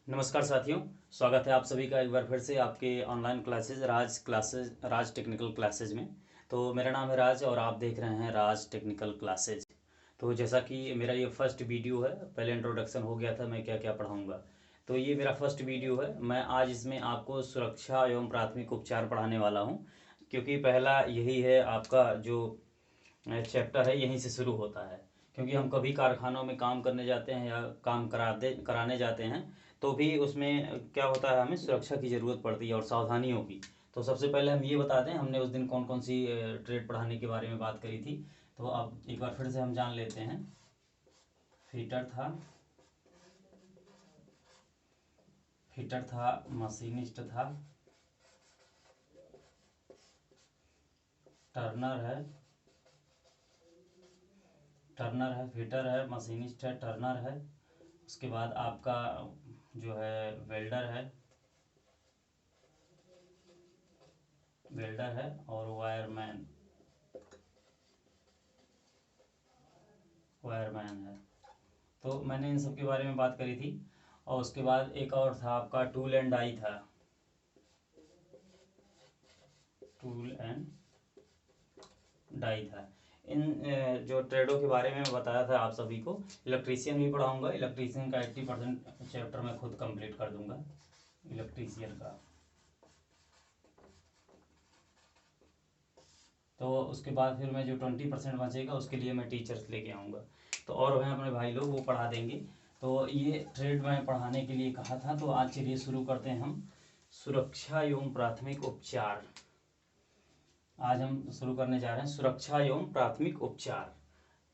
नमस्कार साथियों, स्वागत है आप सभी का एक बार फिर से आपके ऑनलाइन राज टेक्निकल क्लासेज में। तो मेरा नाम है राज और आप देख रहे हैं राज टेक्निकल क्लासेज। तो जैसा कि मेरा ये फर्स्ट वीडियो है, पहले इंट्रोडक्शन हो गया था मैं क्या क्या पढ़ाऊँगा। तो ये मेरा फर्स्ट वीडियो है। मैं आज इसमें आपको सुरक्षा एवं प्राथमिक उपचार पढ़ाने वाला हूँ, क्योंकि पहला यही है आपका जो चैप्टर है, यहीं से शुरू होता है। क्योंकि हम कभी कारखानों में काम करने जाते हैं या काम कराने जाते हैं, तो भी उसमें क्या होता है, हमें सुरक्षा की ज़रूरत पड़ती है और सावधानियों की। तो सबसे पहले हम ये बताते हैं, हमने उस दिन कौन कौन सी ट्रेड पढ़ाने के बारे में बात करी थी। तो अब एक बार फिर से हम जान लेते हैं। फिटर था, मशीनिस्ट था, टर्नर है, फिटर है, मशीनिस्ट है, टर्नर है। उसके बाद आपका जो है वेल्डर है, और वायरमैन है। तो मैंने इन सब के बारे में बात करी थी। और उसके बाद एक और था आपका टूल एंड डाई था, इन जो ट्रेडों के बारे में मैं बताया था आप सभी को। इलेक्ट्रीशियन भी पढ़ाऊंगा, इलेक्ट्रीशियन का 80% चैप्टर मैं खुद कंप्लीट कर दूंगा इलेक्ट्रीशियन का। तो उसके बाद फिर मैं जो 20% बचेगा उसके लिए मैं टीचर्स लेके आऊँगा। तो और हैं अपने भाई लोग, वो पढ़ा देंगे। तो ये ट्रेड मैं पढ़ाने के लिए कहा था। तो आज चलिए शुरू करते हैं हम सुरक्षा एवं प्राथमिक उपचार। आज हम शुरू करने जा रहे हैं सुरक्षा एवं प्राथमिक उपचार।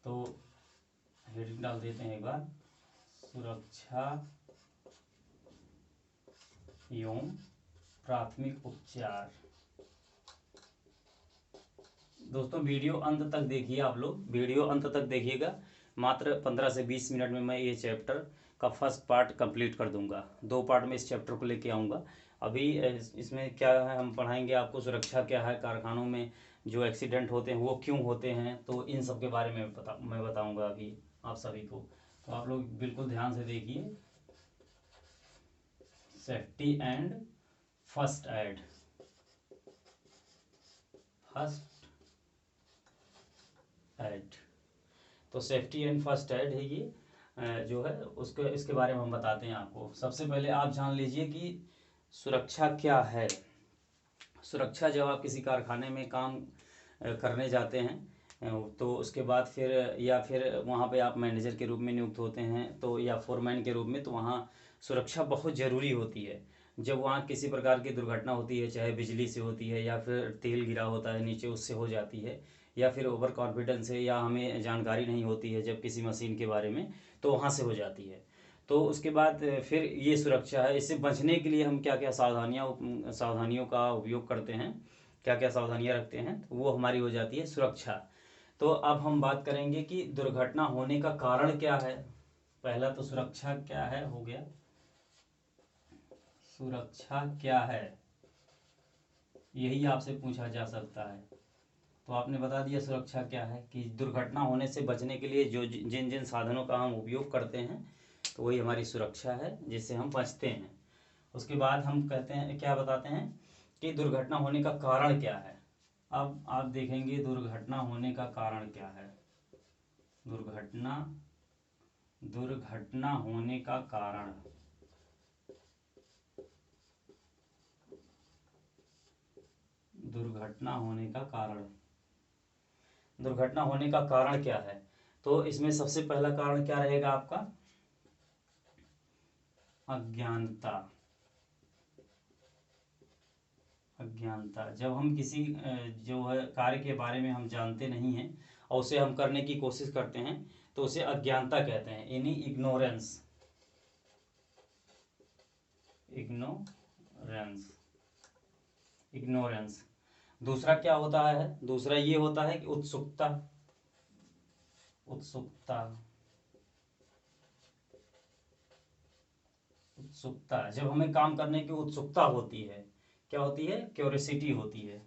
तो हेडिंग डाल देते हैं एक बार, सुरक्षा एवं प्राथमिक उपचार। दोस्तों वीडियो अंत तक देखिए, आप लोग वीडियो अंत तक देखिएगा। मात्र 15 से 20 मिनट में मैं ये चैप्टर का फर्स्ट पार्ट कंप्लीट कर दूंगा। 2 पार्ट में इस चैप्टर को लेके आऊँगा। अभी इसमें क्या है, हम पढ़ाएंगे आपको सुरक्षा क्या है, कारखानों में जो एक्सीडेंट होते हैं वो क्यों होते हैं, तो इन सब के बारे में मैं बताऊँगा अभी आप सभी को। तो आप लोग बिल्कुल ध्यान से देखिए। सेफ्टी एंड फर्स्ट एड, तो सेफ्टी एंड फर्स्ट एड है ये जो है उसके इसके बारे में हम बताते हैं आपको। सबसे पहले आप जान लीजिए कि सुरक्षा क्या है। सुरक्षा, जब आप किसी कारखाने में काम करने जाते हैं तो उसके बाद फिर या फिर वहाँ पे आप मैनेजर के रूप में नियुक्त होते हैं, तो या फोरमैन के रूप में, तो वहाँ सुरक्षा बहुत ज़रूरी होती है। जब वहाँ किसी प्रकार की दुर्घटना होती है, चाहे बिजली से होती है या फिर तेल गिरा होता है नीचे उससे हो जाती है, या फिर ओवर कॉन्फिडेंस है, या हमें जानकारी नहीं होती है जब किसी मशीन के बारे में, तो वहाँ से हो जाती है। तो उसके बाद फिर ये सुरक्षा है। इससे बचने के लिए हम क्या क्या सावधानियों का उपयोग करते हैं, क्या क्या सावधानियां रखते हैं, तो वो हमारी हो जाती है सुरक्षा। तो अब हम बात करेंगे कि दुर्घटना होने का कारण क्या है। पहला तो सुरक्षा क्या है हो गया, सुरक्षा क्या है यही आपसे पूछा जा सकता है। तो आपने बता दिया सुरक्षा क्या है, कि दुर्घटना होने से बचने के लिए जो जिन जिन साधनों का हम उपयोग करते हैं, तो वही हमारी सुरक्षा है जिससे हम बचते हैं। उसके बाद हम कहते हैं, क्या बताते हैं कि दुर्घटना होने का कारण क्या है। अब आप देखेंगे दुर्घटना होने का कारण क्या है। दुर्घटना दुर्घटना होने का कारण, दुर्घटना होने का कारण दुर्घटना होने का कारण क्या है। तो इसमें सबसे पहला कारण क्या रहेगा आपका, अज्ञानता। जब हम किसी जो है कार्य के बारे में हम जानते नहीं हैं और उसे हम करने की कोशिश करते हैं, तो उसे अज्ञानता कहते हैं, यानी इग्नोरेंस। इग्नोरेंस इग्नोरेंस दूसरा क्या होता है, दूसरा ये होता है कि उत्सुकता। उत्सुकता उत्सुकता जब हमें काम करने की उत्सुकता होती है, क्या होती है, क्यूरियोसिटी होती है,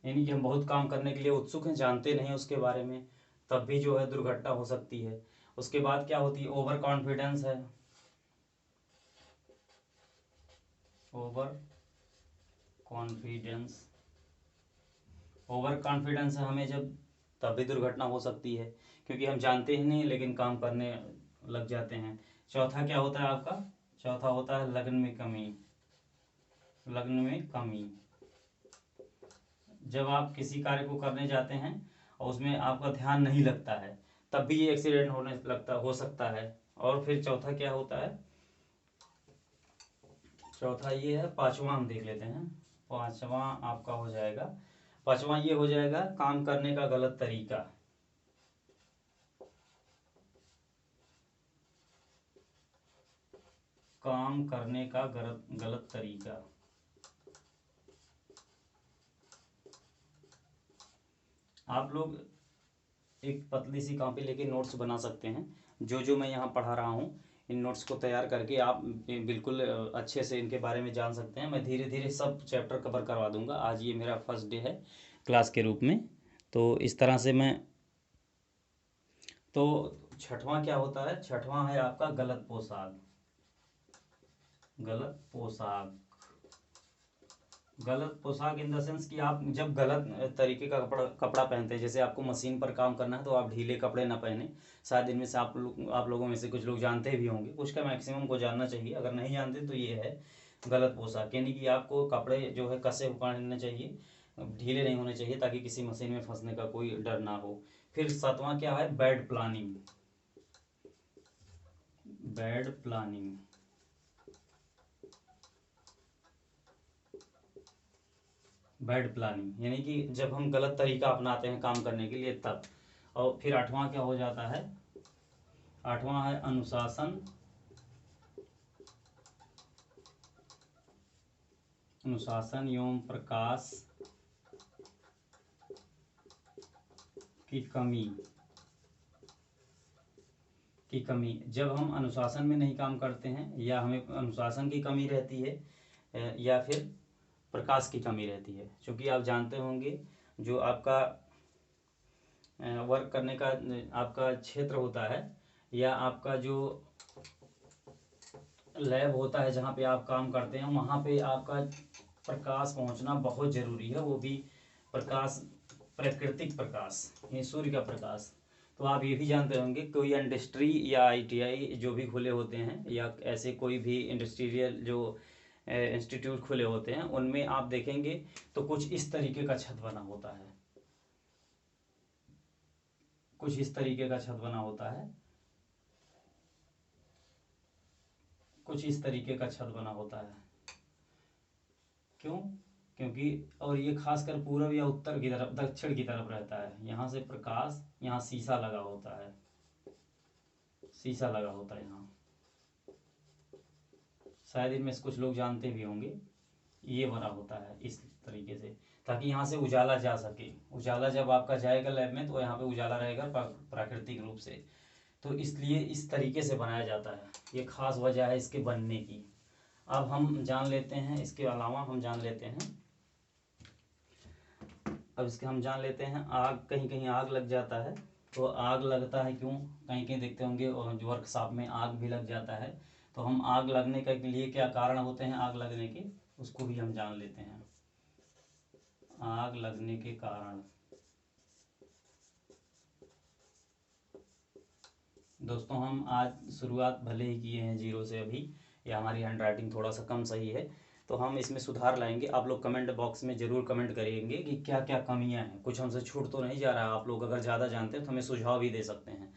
यानी कि हम बहुत काम करने के लिए उत्सुक हैं, जानते नहीं उसके बारे में, तब भी जो है दुर्घटना हो सकती है। उसके बाद क्या होती है, ओवर कॉन्फिडेंस है। ओवर कॉन्फिडेंस, ओवर कॉन्फिडेंस है हमें जब, तब भी दुर्घटना हो सकती है, क्योंकि हम जानते ही नहीं लेकिन काम करने लग जाते हैं। चौथा क्या होता है आपका, चौथा होता है लगन में कमी। लगन में कमी, जब आप किसी कार्य को करने जाते हैं और उसमें आपका ध्यान नहीं लगता है, तब भी ये एक्सीडेंट होने लगता हो सकता है। और फिर चौथा क्या होता है, चौथा ये है, पांचवा हम देख लेते हैं। पांचवा आपका हो जाएगा, पांचवा ये हो जाएगा काम करने का गलत तरीका। काम करने का गलत तरीका। आप लोग एक पतली सी कॉपी लेके नोट्स बना सकते हैं। जो जो मैं यहाँ पढ़ा रहा हूँ, इन नोट्स को तैयार करके आप बिल्कुल अच्छे से इनके बारे में जान सकते हैं। मैं धीरे धीरे सब चैप्टर कवर करवा दूंगा। आज ये मेरा फर्स्ट डे है क्लास के रूप में, तो इस तरह से मैं, तो छठवां क्या होता है, छठवां है आपका गलत पोशाक। गलत पोशाक, गलत पोशाक इन द सेंस कि आप जब गलत तरीके का कपड़ा पहनते हैं, जैसे आपको मशीन पर काम करना है तो आप ढीले कपड़े ना पहने। शायद इनमें से आप लोगों में से कुछ लोग जानते भी होंगे, कुछ का मैक्सिमम को जानना चाहिए, अगर नहीं जानते तो ये है गलत पोशाक। यानी कि आपको कपड़े जो है कसे पहनने चाहिए, ढीले नहीं होने चाहिए, ताकि किसी मशीन में फंसने का कोई डर ना हो। फिर सातवां क्या है, bad planning. Bad planning, bad planning यानी कि जब हम गलत तरीका अपनाते हैं काम करने के लिए तब। और फिर आठवां क्या हो जाता है, आठवां है अनुशासन। अनुशासन एवं प्रकाश की कमी। की कमी, जब हम अनुशासन में नहीं काम करते हैं, या हमें अनुशासन की कमी रहती है, या फिर प्रकाश की कमी रहती है। क्योंकि आप जानते होंगे जो आपका वर्क करने का आपका क्षेत्र होता है, या आपका जो लैब होता है जहाँ पे आप काम करते हैं, वहाँ पे आपका प्रकाश पहुँचना बहुत ज़रूरी है। वो भी प्रकाश, प्राकृतिक प्रकाश, ये सूर्य का प्रकाश। तो आप ये भी जानते होंगे कोई इंडस्ट्री या आईटीआई जो भी खुले होते हैं, या ऐसे कोई भी इंडस्ट्रियल जो इंस्टीट्यूट खुले होते हैं, उनमें आप देखेंगे तो कुछ इस तरीके का छत बना होता है। कुछ इस तरीके का छत बना होता है, कुछ इस तरीके का छत बना होता है। क्यों, क्योंकि, और ये खासकर पूर्व या उत्तर की तरफ, दक्षिण की तरफ रहता है। यहाँ से प्रकाश, यहाँ शीशा लगा होता है, शीशा लगा होता है यहाँ। शायद इनमें से कुछ लोग जानते भी होंगे। ये बना होता है इस तरीके से, ताकि यहाँ से उजाला जा सके। उजाला जब आपका जाएगा लैब में तो यहाँ पे उजाला रहेगा प्राकृतिक रूप से। तो इसलिए इस तरीके से बनाया जाता है, ये खास वजह है इसके बनने की। अब हम जान लेते हैं, इसके अलावा हम जान लेते हैं, अब इसके हम जान लेते हैं आग। कहीं कहीं आग लग जाता है, तो आग लगता है क्यों, कहीं कहीं देखते होंगे जो वर्कशॉप में आग भी लग जाता है। तो हम आग लगने के लिए क्या कारण होते हैं आग लगने के, उसको भी हम जान लेते हैं। आग लगने के कारण, दोस्तों हम आज शुरुआत भले ही किए हैं जीरो से अभी, या हमारी हैंड राइटिंग थोड़ा सा कम सही है, तो हम इसमें सुधार लाएंगे। आप लोग कमेंट बॉक्स में ज़रूर कमेंट करेंगे कि क्या क्या कमियां हैं, कुछ हमसे छूट तो नहीं जा रहा है। आप लोग अगर ज़्यादा जानते हैं तो हमें सुझाव भी दे सकते हैं।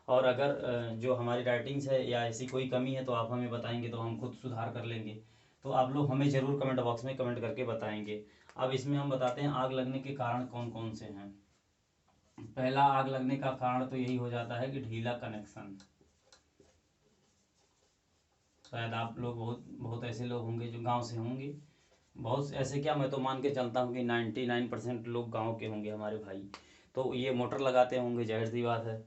और अगर जो हमारी राइटिंग्स है या ऐसी कोई कमी है तो आप हमें बताएंगे, तो हम खुद सुधार कर लेंगे। तो आप लोग हमें ज़रूर कमेंट बॉक्स में कमेंट करके बताएंगे। अब इसमें हम बताते हैं आग लगने के कारण कौन कौन से हैं। पहला आग लगने का कारण तो यही हो जाता है कि ढीला कनेक्शन। शायद आप लोग बहुत बहुत ऐसे लोग होंगे जो गांव से होंगे, बहुत ऐसे क्या, मैं तो मान के चलता हूँ कि 99% लोग गांव के होंगे हमारे भाई। तो ये मोटर लगाते होंगे, जाहिर सी बात है।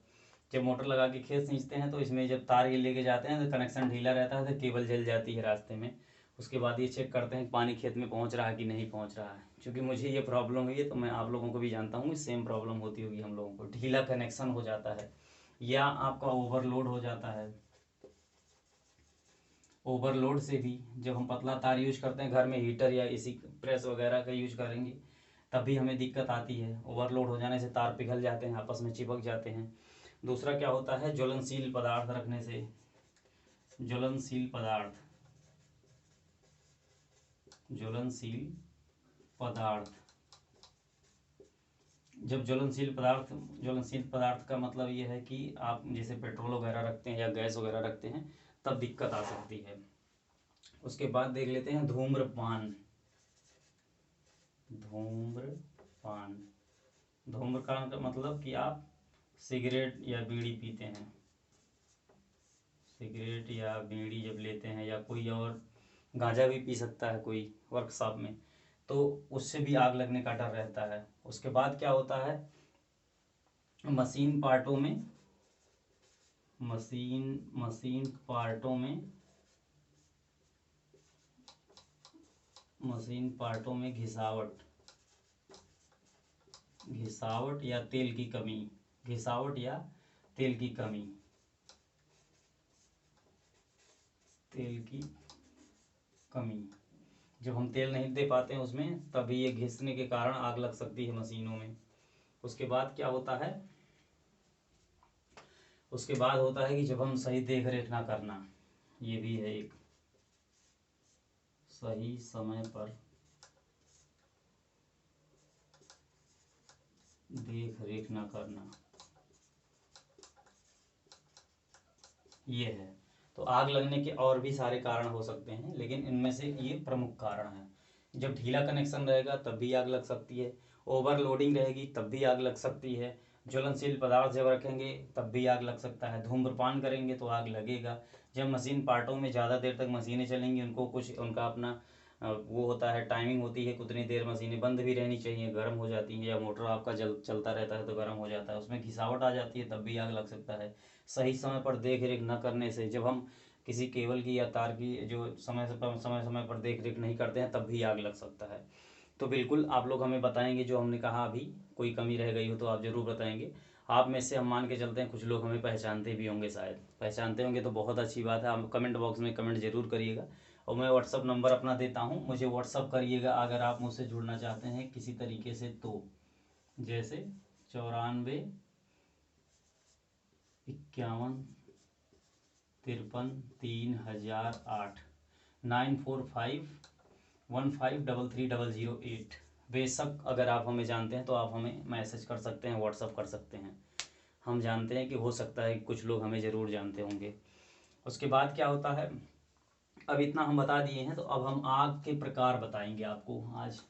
जब मोटर लगा के खेत सींचते हैं तो इसमें जब तार ये लेके जाते हैं तो कनेक्शन ढीला रहता है, तो केबल जल जाती है रास्ते में। उसके बाद ये चेक करते हैं कि पानी खेत में पहुंच रहा है कि नहीं पहुंच रहा है। क्योंकि मुझे ये प्रॉब्लम हुई है तो मैं आप लोगों को भी जानता हूँ सेम प्रॉब्लम होती होगी हम लोगों को, ढीला कनेक्शन हो जाता है या आपका ओवरलोड हो जाता है। ओवरलोड से भी जब हम पतला तार यूज करते हैं घर में, हीटर या एसी प्रेस वगैरह का यूज करेंगे, तब भी हमें दिक्कत आती है। ओवरलोड हो जाने से तार पिघल जाते हैं, आपस में चिपक जाते हैं। दूसरा क्या होता है, ज्वलनशील पदार्थ रखने से। ज्वलनशील पदार्थ, ज्वलनशील पदार्थ, जब ज्वलनशील पदार्थ का मतलब ये है कि आप जैसे पेट्रोल वगैरह रखते हैं या गैस वगैरह रखते हैं, तब दिक्कत आ सकती है। उसके बाद देख लेते हैं धूम्रपान। धूम्रपान, धूम्रपान का मतलब कि आप सिगरेट या बीड़ी पीते हैं। सिगरेट या बीड़ी जब लेते हैं, या कोई और गांजा भी पी सकता है कोई वर्कशॉप में, तो उससे भी आग लगने का डर रहता है। उसके बाद क्या होता है, मशीन पार्टों में, मशीन पार्टों में घिसावट या तेल की कमी, घिसावट या तेल की कमी, तेल की कमी। जब हम तेल नहीं दे पाते हैं उसमें, तभी ये घिसने के कारण आग लग सकती है मशीनों में। उसके बाद क्या होता है, उसके बाद होता है कि जब हम सही देख रेख ना करना, ये भी है एक, सही समय पर देख रेख ना करना, ये है। तो आग लगने के और भी सारे कारण हो सकते हैं, लेकिन इनमें से ये प्रमुख कारण है। जब ढीला कनेक्शन रहेगा तब भी आग लग सकती है, ओवरलोडिंग रहेगी तब भी आग लग सकती है, ज्वलनशील पदार्थ जब रखेंगे तब भी आग लग सकता है, धूम्रपान करेंगे तो आग लगेगा। जब मशीन पार्टों में ज़्यादा देर तक मशीनें चलेंगी, उनको कुछ उनका अपना वो होता है, टाइमिंग होती है, कितनी देर मशीनें बंद भी रहनी चाहिए, गर्म हो जाती हैं, या मोटर आपका चलता रहता है तो गर्म हो जाता है, उसमें घिसावट आ जाती है, तब भी आग लग सकता है। सही समय पर देख रेख न करने से, जब हम किसी केबल की या तार की जो समय पर देख रेख नहीं करते हैं, तब भी आग लग सकता है। तो बिल्कुल आप लोग हमें बताएंगे, जो हमने कहा अभी कोई कमी रह गई हो तो आप ज़रूर बताएंगे। आप में से हम मान के चलते हैं कुछ लोग हमें पहचानते भी होंगे, शायद पहचानते होंगे तो बहुत अच्छी बात है। आप कमेंट बॉक्स में कमेंट जरूर करिएगा, और मैं व्हाट्सअप नंबर अपना देता हूँ, मुझे व्हाट्सअप करिएगा अगर आप मुझसे जुड़ना चाहते हैं किसी तरीके से। तो जैसे 94 51 53 3008, 9451533008। बेशक अगर आप हमें जानते हैं तो आप हमें मैसेज कर सकते हैं, व्हाट्सअप कर सकते हैं। हम जानते हैं कि हो सकता है कि कुछ लोग हमें ज़रूर जानते होंगे। उसके बाद क्या होता है, अब इतना हम बता दिए हैं, तो अब हम आग के प्रकार बताएंगे आपको आज।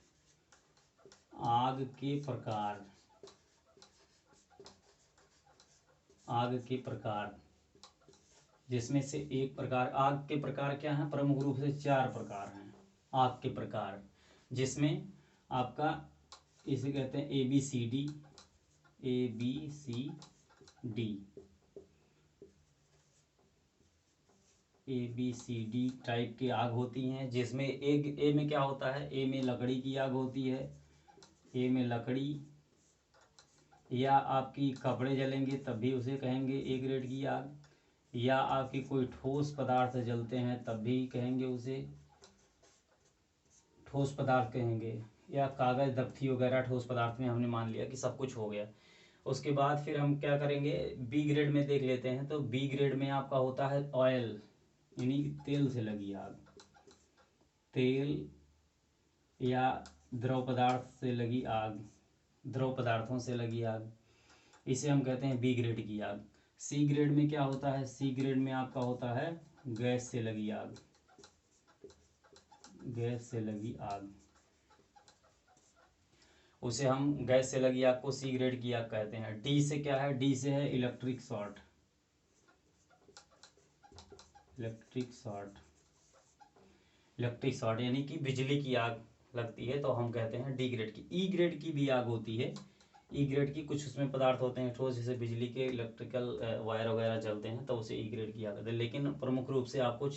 आग के प्रकार, आग के प्रकार, जिसमें से एक प्रकार, आग के प्रकार क्या हैं, प्रमुख रूप से 4 प्रकार हैं आग के प्रकार, जिसमें आपका इसे कहते हैं ABCD, ABCD टाइप की आग होती हैं। जिसमें एक ए में क्या होता है, ए में लकड़ी की आग होती है, ए में लकड़ी या आपकी कपड़े जलेंगे तब भी उसे कहेंगे ए ग्रेड की आग, या आपके कोई ठोस पदार्थ जलते हैं तब भी कहेंगे उसे ठोस पदार्थ कहेंगे, या कागज़ दफ्ती वगैरह ठोस पदार्थ में हमने मान लिया कि सब कुछ हो गया। उसके बाद फिर हम क्या करेंगे, बी ग्रेड में देख लेते हैं। तो बी ग्रेड में आपका होता है ऑयल, यानी तेल से लगी आग, तेल या द्रव पदार्थ से लगी आग, द्रव पदार्थों से लगी आग, इसे हम कहते हैं बी ग्रेड की आग। सी ग्रेड में क्या होता है, सी ग्रेड में आपका होता है गैस से लगी आग, गैस से लगी आग, उसे हम गैस से लगी आग को सी ग्रेड की आग कहते हैं। डी से क्या है, डी से है electric short, electric short, electric short यानी कि बिजली की आग लगती है तो हम कहते हैं डी ग्रेड की। ई ग्रेड की भी आग होती है, ई ग्रेड की कुछ उसमें पदार्थ होते हैं ठोस, जैसे बिजली के इलेक्ट्रिकल वायर वगैरह चलते हैं तो उसे ई ग्रेड की आग कहते हैं। लेकिन प्रमुख रूप से आपको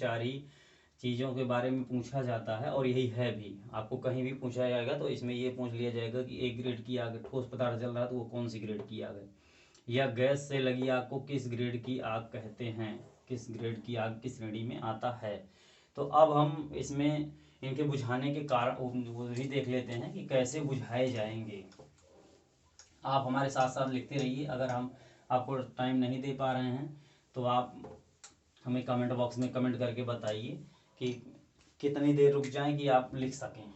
चीज़ों के बारे में पूछा जाता है और यही है भी। आपको कहीं भी पूछा जाएगा तो इसमें ये पूछ लिया जाएगा कि ए ग्रेड की आग, ठोस पदार्थ जल रहा है तो वो कौन सी ग्रेड की आग है, या गैस से लगी आग को किस ग्रेड की आग कहते हैं, किस ग्रेड की आग किस श्रेणी में आता है। तो अब हम इसमें इनके बुझाने के कारण वो भी देख लेते हैं कि कैसे बुझाए जाएंगे। आप हमारे साथ साथ लिखते रहिए। अगर हम आपको टाइम नहीं दे पा रहे हैं तो आप हमें कमेंट बॉक्स में कमेंट करके बताइए कि कितनी देर रुक जाएं कि आप लिख सकें।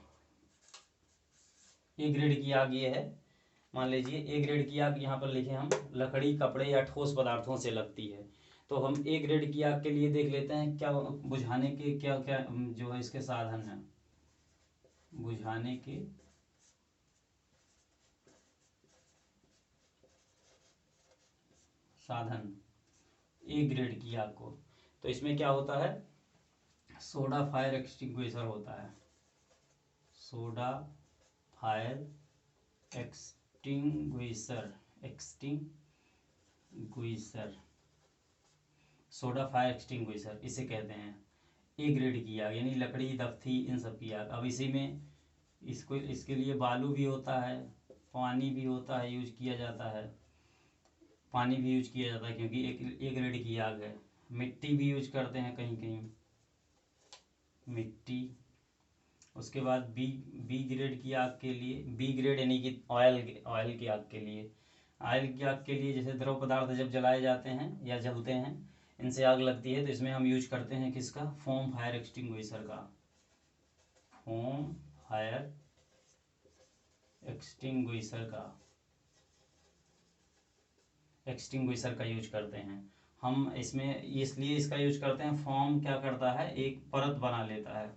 ए ग्रेड की आग ये है, मान लीजिए ए ग्रेड की आग यहाँ पर लिखे हम, लकड़ी, कपड़े या ठोस पदार्थों से लगती है। तो हम ए ग्रेड की आग के लिए देख लेते हैं क्या बुझाने के क्या क्या जो है इसके साधन हैं। बुझाने के साधन ए ग्रेड की आग को, तो इसमें क्या होता है, सोडा फायर एक्सटिंग्विशर होता है। Soda fire extinguisher, extinguisher, soda fire extinguisher इसे कहते हैं। ए ग्रेड की आग यानी लकड़ी, दफ्ती, इन सब की आग। अब इसी में इसको इसके लिए बालू भी होता है, पानी भी होता है, यूज किया जाता है, पानी भी यूज किया जाता है क्योंकि एक ग्रेड की आग है। मिट्टी भी यूज करते हैं कहीं कहीं, मिट्टी। उसके बाद बी बी ग्रेड की आग के लिए, बी ग्रेड यानी कि ऑयल की आग के लिए, ऑयल की आग के लिए जैसे द्रव पदार्थ जब जलाए जाते हैं या जलते हैं, इनसे आग लगती है तो इसमें हम यूज करते हैं किसका, फोम फायर एक्सटिंग्विशर का। फोम फायर एक्सटिंग्विशर का यूज करते हैं हम। इसमें इसलिए इसका यूज करते हैं, फोम क्या करता है, एक परत बना लेता है।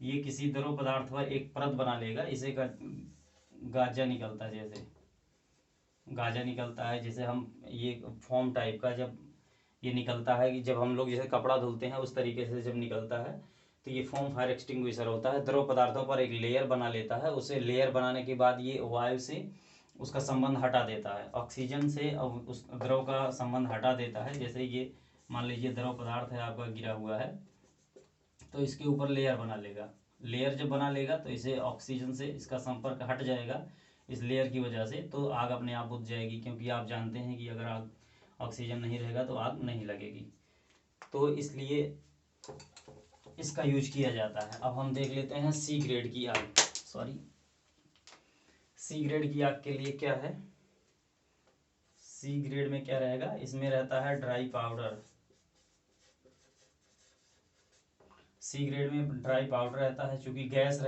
ये किसी द्रव पदार्थ पर एक परत बना लेगा, इसे गाजा निकलता है, जैसे गाजा निकलता है, जैसे हम ये फोम टाइप का जब ये निकलता है कि जब हम लोग जैसे कपड़ा धुलते हैं उस तरीके से जब निकलता है तो ये फोम फायर एक्सटिंग्विशर होता है। द्रव पदार्थों पर एक लेयर बना लेता है, उसे लेयर बनाने के बाद ये वायु से उसका संबंध हटा देता है, ऑक्सीजन से उस द्रव का संबंध हटा देता है। जैसे ये मान लीजिए द्रव पदार्थ है आपका गिरा हुआ है तो इसके ऊपर लेयर बना लेगा, लेयर जब बना लेगा तो इसे ऑक्सीजन से इसका संपर्क हट जाएगा इस लेयर की वजह से, तो आग अपने आप बुझ जाएगी। क्योंकि आप जानते हैं कि अगर आग ऑक्सीजन नहीं रहेगा तो आग नहीं लगेगी, तो इसलिए इसका यूज किया जाता है। अब हम देख लेते हैं सी ग्रेड की आग, सी ग्रेड की आग के लिए क्या है। सी ग्रेड में क्या रहेगा, इसमें रहता है ड्राई पाउडर। सी ग्रेड में ड्राई पाउडर रहता है, चूँकि गैस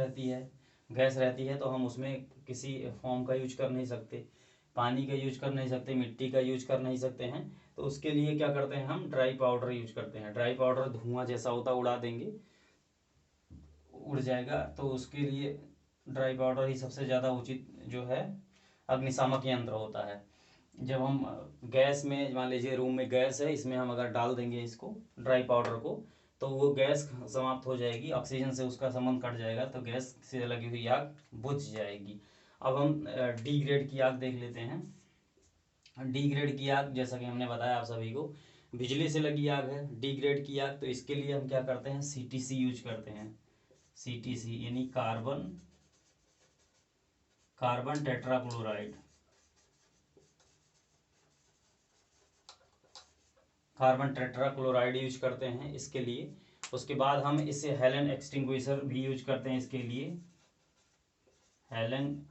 रहती है तो हम उसमें किसी फॉर्म का यूज कर नहीं सकते, पानी का यूज कर नहीं सकते, मिट्टी का यूज कर नहीं सकते हैं। तो उसके लिए क्या करते हैं, हम ड्राई पाउडर यूज करते हैं। ड्राई पाउडर धुआं जैसा होता है, उड़ा देंगे, उड़ जाएगा, तो उसके लिए ड्राई पाउडर ही सबसे ज़्यादा उचित जो है अग्निशामक यंत्र होता है। जब हम गैस में, मान लीजिए रूम में गैस है, इसमें हम अगर डाल देंगे इसको ड्राई पाउडर को तो वो गैस समाप्त हो जाएगी, ऑक्सीजन से उसका संबंध कट जाएगा तो गैस से लगी हुई आग बुझ जाएगी। अब हम डी ग्रेड की आग देख लेते हैं। डी ग्रेड की आग जैसा कि हमने बताया आप सभी को, बिजली से लगी आग है डी ग्रेड की आग, तो इसके लिए हम क्या करते हैं, सीटीसी यूज करते हैं। सीटीसी यानी carbon tetrachloride, carbon tetrachloride use करते हैं इसके लिए। उसके बाद हम इसे हेलन एक्सटिंग्विशर भी यूज करते हैं इसके लिए, हेलन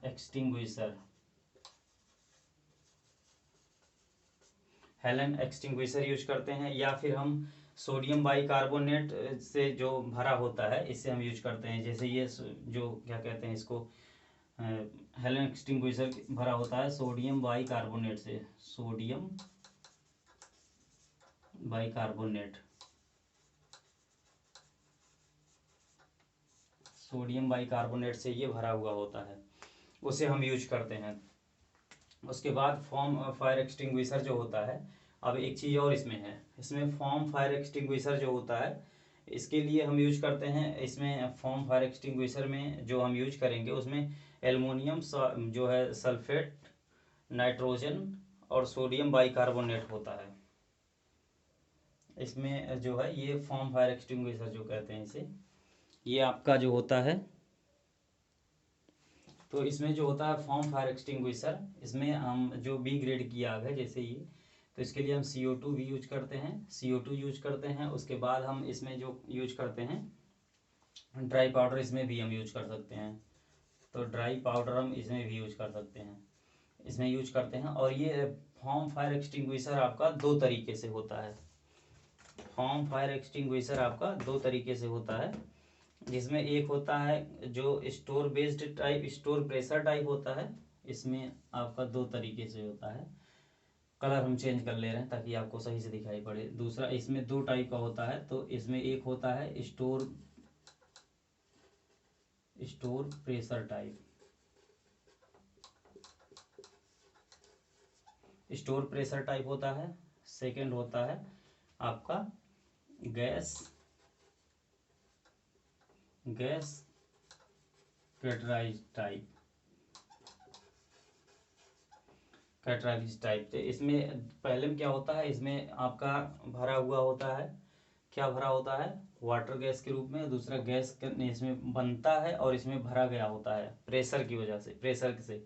एक्सटिंग्विशर यूज करते हैं। या फिर हम सोडियम बाइकार्बोनेट से जो भरा होता है इससे हम यूज करते हैं। जैसे ये जो क्या कहते हैं इसको, हेलन एक्सटिंग्विशर भरा होता है सोडियम बाइकार्बोनेट से, सोडियम बाइकार्बोनेट, सोडियम बाइकार्बोनेट से ये भरा हुआ होता है, उसे हम यूज करते हैं। उसके बाद फॉर्म फायर एक्सटिंग्विशर जो होता है, अब एक चीज़ और इसमें है, इसमें फॉर्म फायर एक्सटिंग्विशर जो होता है इसके लिए हम यूज करते हैं। इसमें फॉर्म फायर एक्सटिंग्विशर में जो हम यूज करेंगे उसमें एल्युमिनियम जो है सल्फेट, नाइट्रोजन और सोडियम बाइकार्बोनेट होता है। इसमें जो है ये फॉर्म फायर एक्सटिंग्विशर जो कहते हैं इसे, ये आपका जो होता है, तो इसमें जो होता है फॉर्म फायर एक्सटिंग्विशर, इसमें हम जो बी ग्रेड की आग है जैसे ये, तो इसके लिए हम CO2 भी यूज करते हैं, CO2 यूज करते हैं। उसके बाद हम इसमें जो यूज करते हैं ड्राई पाउडर, इसमें भी हम यूज कर सकते हैं, तो ड्राई पाउडर हम इसमें भी यूज कर सकते हैं, इसमें यूज करते हैं। और ये फॉर्म फायर एक्सटिंग्विशर आपका दो तरीके से होता है, फॉर्म फायर एक्सटिंग्विशर आपका दो तरीके से होता है, जिसमें एक होता है जो store based type, store pressure type होता है, इसमें आपका दो तरीके से होता है। कलर हम चेंज कर ले रहे हैं ताकि आपको सही से दिखाई पड़े। दूसरा इसमें दो टाइप का होता है, तो इसमें एक होता है store pressure type, store pressure type होता है। सेकंड होता है आपका गैस कैटराइज टाइप, तो इसमें पहले में क्या होता है, इसमें आपका भरा हुआ होता है, क्या भरा होता है, वाटर गैस के रूप में। दूसरा गैस इसमें बनता है और इसमें भरा गया होता है प्रेशर की वजह से, प्रेशर से।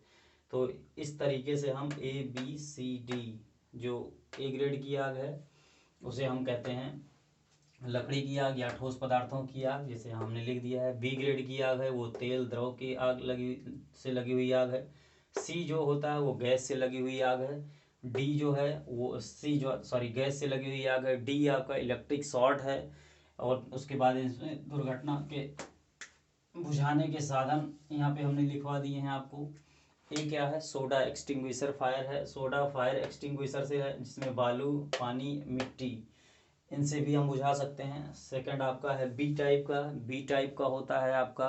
तो इस तरीके से हम ABCD, जो ए ग्रेड की आग है उसे हम कहते हैं लकड़ी की आग या ठोस पदार्थों की आग, जैसे हमने लिख दिया है। बी ग्रेड की आग है वो तेल द्रव की आग लगी हुई आग है। सी जो होता है वो गैस से लगी हुई आग है। डी जो है वो गैस से लगी हुई आग है। डी आपका इलेक्ट्रिक शॉर्ट है। और उसके बाद इसमें दुर्घटना के बुझाने के साधन यहाँ पे हमने लिखवा दिए हैं आपको। ये क्या है, सोडा एक्सटिंग्विशर फायर है, सोडा फायर एक्सटिंग्विशर से है, जिसमें बालू, पानी, मिट्टी, इनसे भी हम बुझा सकते हैं। सेकंड आपका है बी टाइप का होता है आपका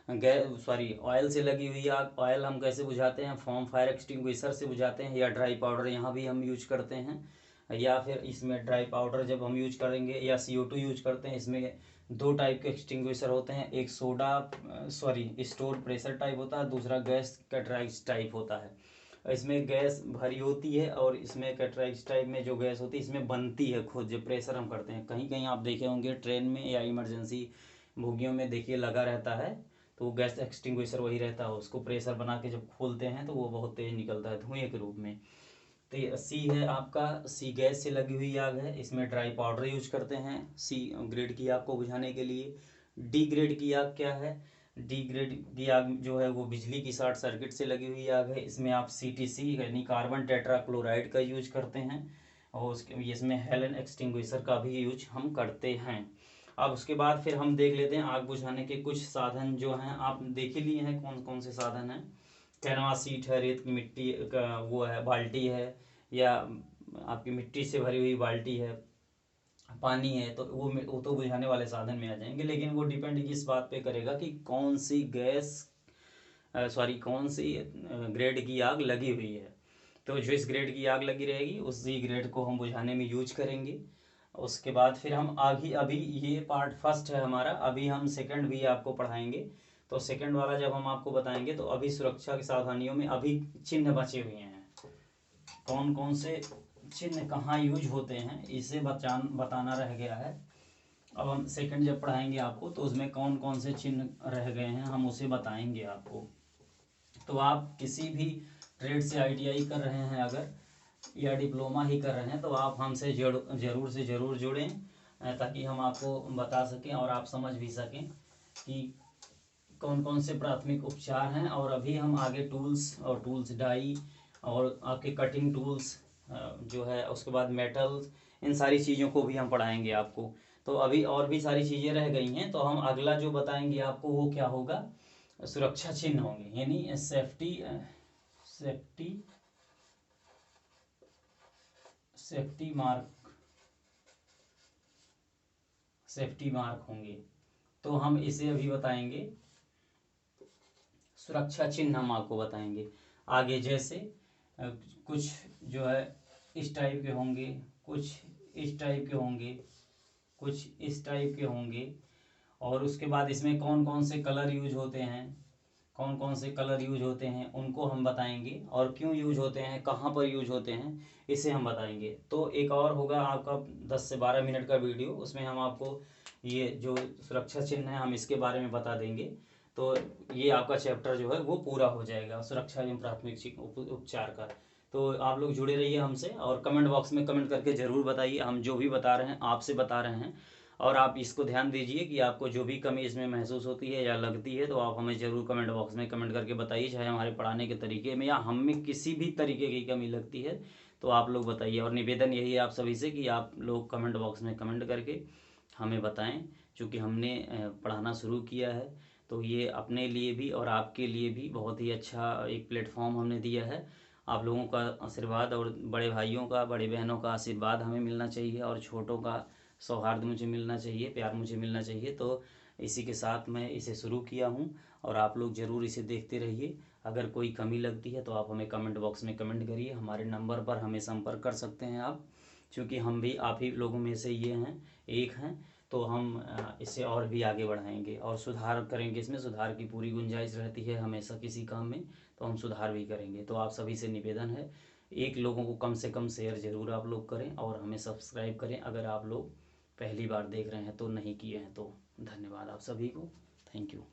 ऑयल से लगी हुई आग। ऑयल हम कैसे बुझाते हैं, फॉर्म फायर एक्सटिंग्विशर से बुझाते हैं, या ड्राई पाउडर यहाँ भी हम यूज करते हैं, या फिर इसमें ड्राई पाउडर जब हम यूज करेंगे या CO2 यूज करते हैं। इसमें दो टाइप के एक्सटिंग्विशर होते हैं, एक स्टोर प्रेशर टाइप होता है, दूसरा गैस कैटराइज टाइप होता है। इसमें गैस भरी होती है और इसमें कैटराइज टाइप में जो गैस होती है इसमें बनती है खुद, जब प्रेशर हम करते हैं। कहीं कहीं आप देखे होंगे ट्रेन में या इमरजेंसी बोगियों में देखिए लगा रहता है, तो वो गैस एक्सटिंग्विशर वही रहता है, उसको प्रेशर बना के जब खोलते हैं तो वो बहुत तेज निकलता है धुएं के रूप में। तो ये सी है आपका, सी गैस से लगी हुई आग है, इसमें ड्राई पाउडर यूज करते हैं सी ग्रेड की आग को बुझाने के लिए। डी ग्रेड की आग क्या है, डी ग्रेड की आग जो है वो बिजली की शॉर्ट सर्किट से लगी हुई आग है। इसमें आप CTC यानी कार्बन टेट्राक्लोराइड का यूज करते हैं, और उसके इसमें हेलन एक्सटिंग्विशर का भी यूज हम करते हैं। अब उसके बाद फिर हम देख लेते हैं आग बुझाने के कुछ साधन जो हैं, आप देख ही लिए हैं कौन कौन से साधन हैं। कैनवास सीट है, रेत की मिट्टी का वो है बाल्टी है, या आपकी मिट्टी से भरी हुई बाल्टी है, पानी है, तो वो तो बुझाने वाले साधन में आ जाएंगे। लेकिन वो डिपेंड इस बात पे करेगा कि कौन सी कौन सी ग्रेड की आग लगी हुई है। तो जिस ग्रेड की आग लगी रहेगी उसी ग्रेड को हम बुझाने में यूज करेंगे। उसके बाद फिर हम आगे, अभी ये पार्ट फर्स्ट है हमारा, अभी हम सेकंड भी आपको पढ़ाएंगे। तो सेकंड वाला जब हम आपको बताएंगे तो अभी सुरक्षा की सावधानियों में अभी चिन्ह बचे हुए हैं, कौन कौन से चिन्ह कहाँ यूज होते हैं इसे बताना रह गया है। अब हम सेकंड जब पढ़ाएंगे आपको तो उसमें कौन कौन से चिन्ह रह गए हैं हम उसे बताएंगे आपको। तो आप किसी भी ट्रेड से ITI कर रहे हैं अगर, या डिप्लोमा ही कर रहे हैं, तो आप हमसे ज़रूर से ज़रूर जुड़ें, ताकि हम आपको बता सकें और आप समझ भी सकें कि कौन कौन से प्राथमिक उपचार हैं। और अभी हम आगे टूल्स डाई और आपके कटिंग टूल्स जो है, उसके बाद मेटल्स, इन सारी चीज़ों को भी हम पढ़ाएंगे आपको। तो अभी और भी सारी चीज़ें रह गई हैं, तो हम अगला जो बताएंगे आपको वो क्या होगा, सुरक्षा चिन्ह होंगे, यानी सेफ्टी मार्क होंगे। तो हम इसे अभी बताएंगे, सुरक्षा चिन्ह हम आपको बताएंगे आगे। जैसे कुछ जो है इस टाइप के होंगे, कुछ इस टाइप के होंगे, कुछ इस टाइप के होंगे। और उसके बाद इसमें कौन कौन से कलर यूज होते हैं, कौन कौन से कलर यूज होते हैं उनको हम बताएंगे, और क्यों यूज होते हैं, कहाँ पर यूज होते हैं, इसे हम बताएंगे। तो एक और होगा आपका 10 से 12 मिनट का वीडियो, उसमें हम आपको ये जो सुरक्षा चिन्ह है हम इसके बारे में बता देंगे। तो ये आपका चैप्टर जो है वो पूरा हो जाएगा सुरक्षा एवं प्राथमिक उपचार का। तो आप लोग जुड़े रहिए हमसे, और कमेंट बॉक्स में कमेंट करके ज़रूर बताइए, हम जो भी बता रहे हैं आपसे बता रहे हैं। और आप इसको ध्यान दीजिए कि आपको जो भी कमी इसमें महसूस होती है या लगती है तो आप हमें ज़रूर कमेंट बॉक्स में कमेंट करके बताइए, चाहे हमारे पढ़ाने के तरीके में या हम में किसी भी तरीके की कमी लगती है तो आप लोग बताइए। और निवेदन यही है आप सभी से कि आप लोग कमेंट बॉक्स में कमेंट करके हमें बताएं, क्योंकि हमने पढ़ाना शुरू किया है तो ये अपने लिए भी और आपके लिए भी बहुत ही अच्छा एक प्लेटफॉर्म हमने दिया है। आप लोगों का आशीर्वाद और बड़े भाइयों का, बड़े बहनों का आशीर्वाद हमें मिलना चाहिए, और छोटों का सौहार्द मुझे मिलना चाहिए, प्यार मुझे मिलना चाहिए। तो इसी के साथ मैं इसे शुरू किया हूँ, और आप लोग ज़रूर इसे देखते रहिए। अगर कोई कमी लगती है तो आप हमें कमेंट बॉक्स में कमेंट करिए, हमारे नंबर पर हमें संपर्क कर सकते हैं आप, क्योंकि हम भी आप ही लोगों में से ये हैं, एक हैं। तो हम इसे और भी आगे बढ़ाएंगे और सुधार करेंगे, इसमें सुधार की पूरी गुंजाइश रहती है हमेशा किसी काम में, तो हम सुधार भी करेंगे। तो आप सभी से निवेदन है, एक लोगों को कम से कम शेयर ज़रूर आप लोग करें, और हमें सब्सक्राइब करें अगर आप लोग पहली बार देख रहे हैं तो, नहीं किए हैं तो। धन्यवाद आप सभी को, थैंक यू।